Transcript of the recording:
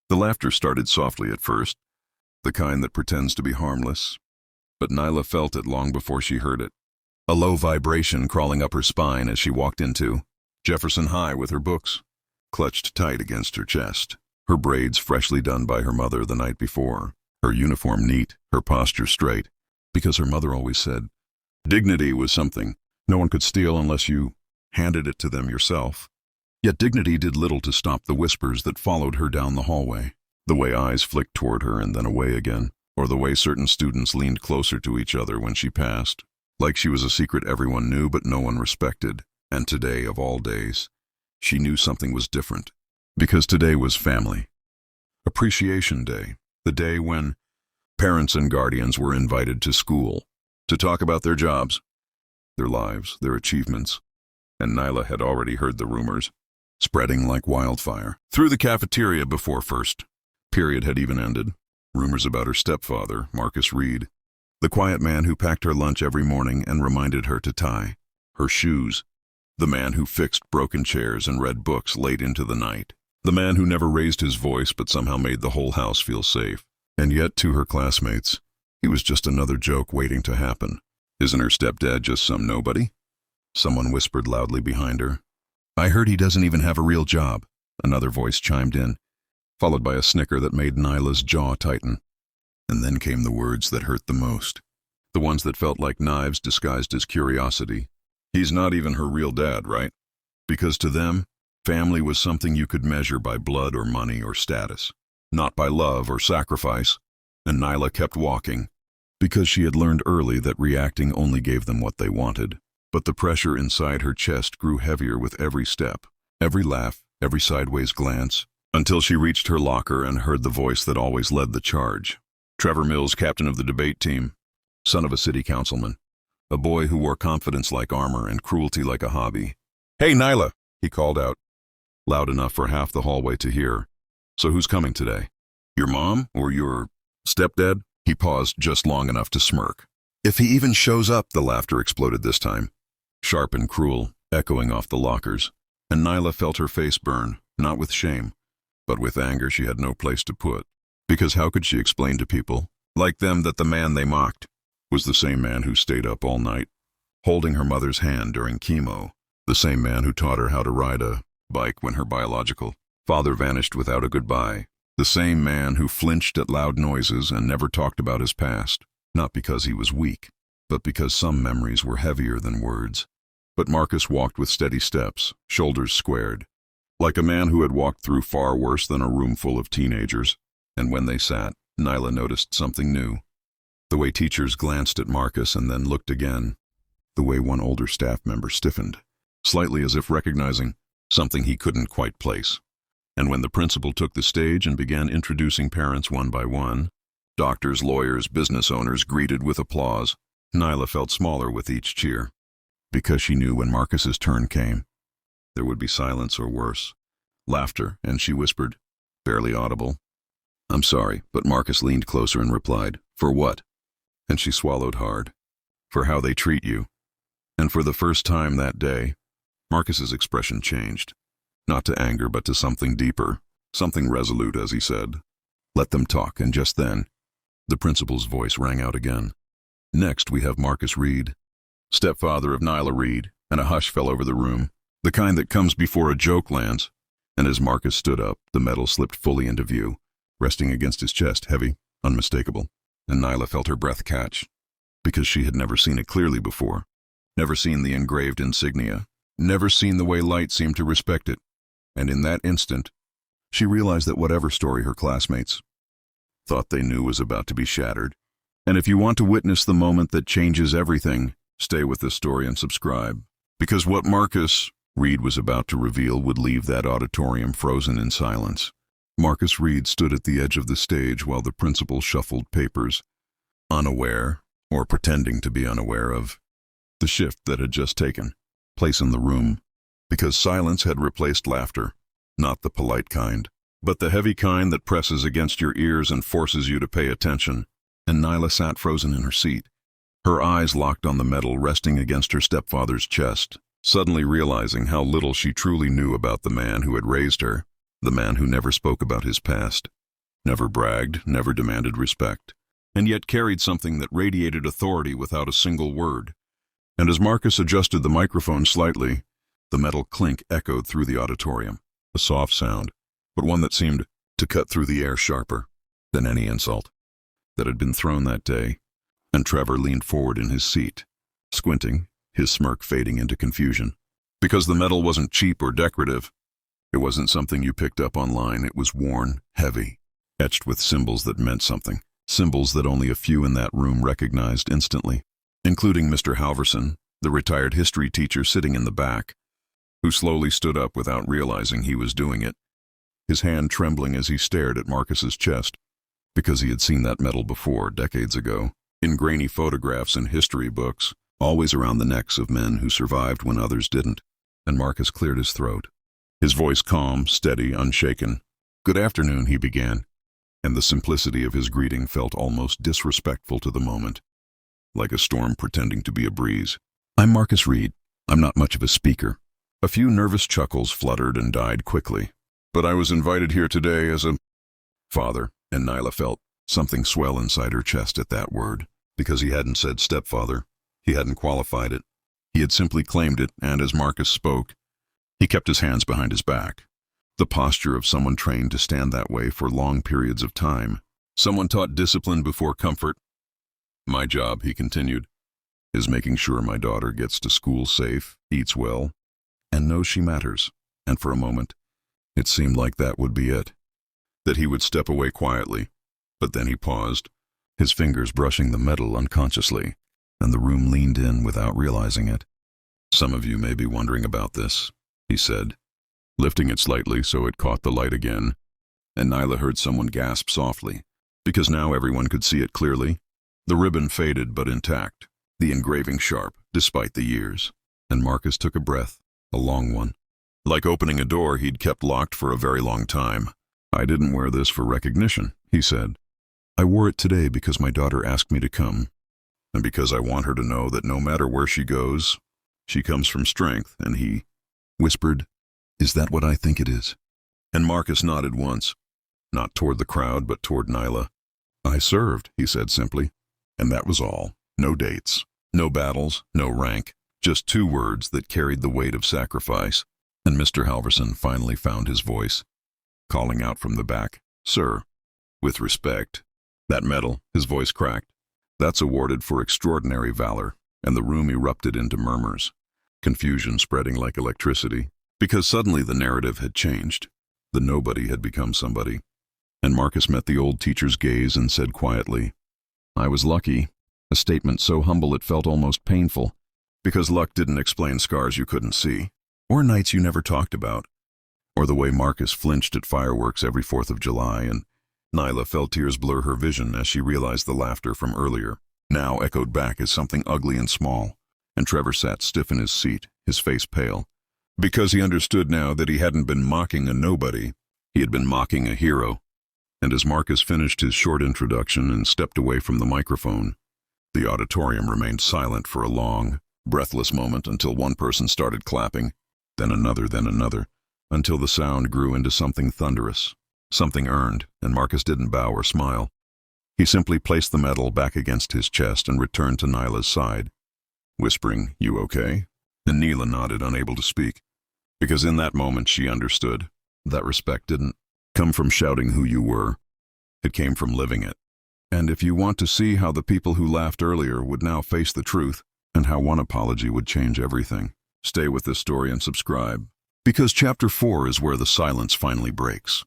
The laughter started softly at first, the kind that pretends to be harmless, but Nyla felt it long before she heard it. A low vibration crawling up her spine as she walked into Jefferson High with her books clutched tight against her chest, her braids freshly done by her mother the night before, her uniform neat, her posture straight, because her mother always said, dignity was something no one could steal unless you handed it to them yourself. Yet dignity did little to stop the whispers that followed her down the hallway, the way eyes flicked toward her and then away again, or the way certain students leaned closer to each other when she passed, like she was a secret everyone knew but no one respected. And today, of all days, she knew something was different, because today was Family Appreciation Day, the day when parents and guardians were invited to school to talk about their jobs, their lives, their achievements, and Nyla had already heard the rumors, spreading like wildfire through the cafeteria before first period had even ended. Rumors about her stepfather, Marcus Reed, the quiet man who packed her lunch every morning and reminded her to tie her shoes, the man who fixed broken chairs and read books late into the night, the man who never raised his voice but somehow made the whole house feel safe. And yet, to her classmates, he was just another joke waiting to happen. Isn't her stepdad just some nobody? Someone whispered loudly behind her. I heard he doesn't even have a real job, another voice chimed in, followed by a snicker that made Nyla's jaw tighten. And then came the words that hurt the most, the ones that felt like knives disguised as curiosity. He's not even her real dad, right? Because to them, family was something you could measure by blood or money or status, not by love or sacrifice. And Nyla kept walking, because she had learned early that reacting only gave them what they wanted. But the pressure inside her chest grew heavier with every step, every laugh, every sideways glance, until she reached her locker and heard the voice that always led the charge. Trevor Mills, captain of the debate team, son of a city councilman, a boy who wore confidence like armor and cruelty like a hobby. Hey, Nyla, he called out, loud enough for half the hallway to hear. So who's coming today? Your mom or your stepdad? He paused just long enough to smirk. If he even shows up, the laughter exploded this time, sharp and cruel, echoing off the lockers. And Nyla felt her face burn, not with shame, but with anger she had no place to put. Because how could she explain to people, like them, that the man they mocked was the same man who stayed up all night, holding her mother's hand during chemo, the same man who taught her how to ride a bike when her biological father vanished without a goodbye, the same man who flinched at loud noises and never talked about his past, not because he was weak, but because some memories were heavier than words. But Marcus walked with steady steps, shoulders squared, like a man who had walked through far worse than a room full of teenagers. And when they sat, Nyla noticed something new. The way teachers glanced at Marcus and then looked again. The way one older staff member stiffened, slightly as if recognizing something he couldn't quite place. And when the principal took the stage and began introducing parents one by one, doctors, lawyers, business owners greeted with applause, Nyla felt smaller with each cheer. Because she knew when Marcus's turn came, there would be silence or worse, laughter, and she whispered, barely audible, I'm sorry, but Marcus leaned closer and replied, for what? And she swallowed hard. For how they treat you. And for the first time that day, Marcus's expression changed. Not to anger, but to something deeper, something resolute, as he said, let them talk. And just then, the principal's voice rang out again. Next, we have Marcus Reed, stepfather of Nyla Reed, and a hush fell over the room, the kind that comes before a joke lands. And as Marcus stood up, the medal slipped fully into view, resting against his chest, heavy, unmistakable. And Nyla felt her breath catch, because she had never seen it clearly before, never seen the engraved insignia, never seen the way light seemed to respect it. And in that instant, she realized that whatever story her classmates thought they knew was about to be shattered. And if you want to witness the moment that changes everything, stay with this story and subscribe, because what Marcus Reed was about to reveal would leave that auditorium frozen in silence. Marcus Reed stood at the edge of the stage while the principal shuffled papers, unaware, or pretending to be unaware of, the shift that had just taken place in the room, because silence had replaced laughter, not the polite kind, but the heavy kind that presses against your ears and forces you to pay attention. And Nyla sat frozen in her seat, her eyes locked on the medal resting against her stepfather's chest, suddenly realizing how little she truly knew about the man who had raised her, the man who never spoke about his past, never bragged, never demanded respect, and yet carried something that radiated authority without a single word. And as Marcus adjusted the microphone slightly, the metal clink echoed through the auditorium, a soft sound, but one that seemed to cut through the air sharper than any insult that had been thrown that day. And Trevor leaned forward in his seat, squinting, his smirk fading into confusion. Because the metal wasn't cheap or decorative. It wasn't something you picked up online. It was worn, heavy, etched with symbols that meant something, symbols that only a few in that room recognized instantly, including Mr. Halverson, the retired history teacher sitting in the back, who slowly stood up without realizing he was doing it, his hand trembling as he stared at Marcus's chest, because he had seen that metal before, decades ago, in grainy photographs and history books, always around the necks of men who survived when others didn't. And Marcus cleared his throat, his voice calm, steady, unshaken. "Good afternoon," he began, and the simplicity of his greeting felt almost disrespectful to the moment, like a storm pretending to be a breeze. "I'm Marcus Reed. I'm not much of a speaker." A few nervous chuckles fluttered and died quickly. "But I was invited here today as a father," and Nyla felt something swell inside her chest at that word, because he hadn't said stepfather. He hadn't qualified it. He had simply claimed it, and as Marcus spoke, he kept his hands behind his back, the posture of someone trained to stand that way for long periods of time, someone taught discipline before comfort. "My job," he continued, "is making sure my daughter gets to school safe, eats well, and knows she matters." And for a moment, it seemed like that would be it, that he would step away quietly. But then he paused, his fingers brushing the metal unconsciously, and the room leaned in without realizing it. "Some of you may be wondering about this," he said, lifting it slightly so it caught the light again, and Nyla heard someone gasp softly, because now everyone could see it clearly. The ribbon faded but intact, the engraving sharp, despite the years, and Marcus took a breath, a long one, like opening a door he'd kept locked for a very long time. "I didn't wear this for recognition," he said. "I wore it today because my daughter asked me to come, and because I want her to know that no matter where she goes, she comes from strength." And he whispered, "Is that what I think it is?" And Marcus nodded once, not toward the crowd but toward Nyla. "I served," he said simply, and that was all. No dates, no battles, no rank, just two words that carried the weight of sacrifice. And Mr. Halverson finally found his voice, calling out from the back, "Sir, with respect." That medal, his voice cracked, that's awarded for extraordinary valor, and the room erupted into murmurs, confusion spreading like electricity, because suddenly the narrative had changed. The nobody had become somebody. And Marcus met the old teacher's gaze and said quietly, "I was lucky," a statement so humble it felt almost painful, because luck didn't explain scars you couldn't see, or nights you never talked about, or the way Marcus flinched at fireworks every 4th of July, and Nyla felt tears blur her vision as she realized the laughter from earlier now echoed back as something ugly and small, and Trevor sat stiff in his seat, his face pale, because he understood now that he hadn't been mocking a nobody, he had been mocking a hero. And as Marcus finished his short introduction and stepped away from the microphone, the auditorium remained silent for a long, breathless moment until one person started clapping, then another, until the sound grew into something thunderous, something earned, and Marcus didn't bow or smile. He simply placed the medal back against his chest and returned to Nyla's side, whispering, "You okay?" And Nyla nodded, unable to speak, because in that moment she understood that respect didn't come from shouting who you were. It came from living it. And if you want to see how the people who laughed earlier would now face the truth, and how one apology would change everything, stay with this story and subscribe, because Chapter 4 is where the silence finally breaks.